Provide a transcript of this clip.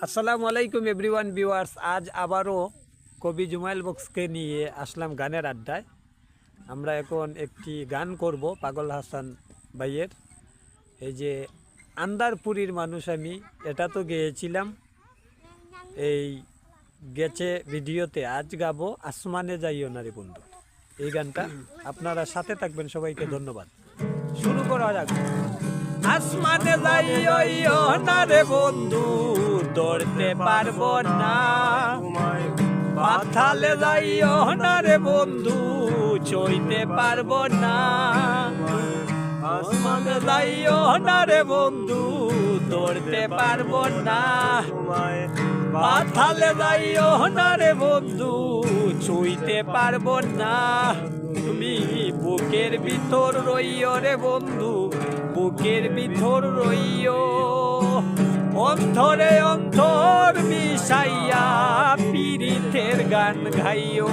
আসসালামু আলাইকুম everyone viewers. আজ আবারও কবি জুমাইল বক্সকে নিয়ে আসলাম গানের আড্ডায়। আমরা এখন একটি গান করব পাগল হাসান ভাইয়ের। এই যে আন্দারপুরীর মানুষ আমি, এটা তো গেয়েছিলাম, এই গেছে ভিডিওতে। আজ গাবো আসমানে যাইও না রে বন্ধু, এই গানটা। আপনারা সাথে থাকবেন, সবাইকে ধন্যবাদ। শুরু করা যাক। আসমানে যাইও না রে বন্ধু, ধরতে পারবো না। পাতালে যাইও না রে বন্ধু, ছুঁইতে পারবো না। আসমানে যাইও না রে বন্ধু, ধরতে পারবো না। পাতালে যাইও না রে বন্ধু, ছুঁইতে পারবো না। তুমি বুকের ভিতর রইও রে বন্ধু, বুকের ভিতর রইও। অন্তরে অন্তর মিশাইয়া পীড়িতের গান গাইও।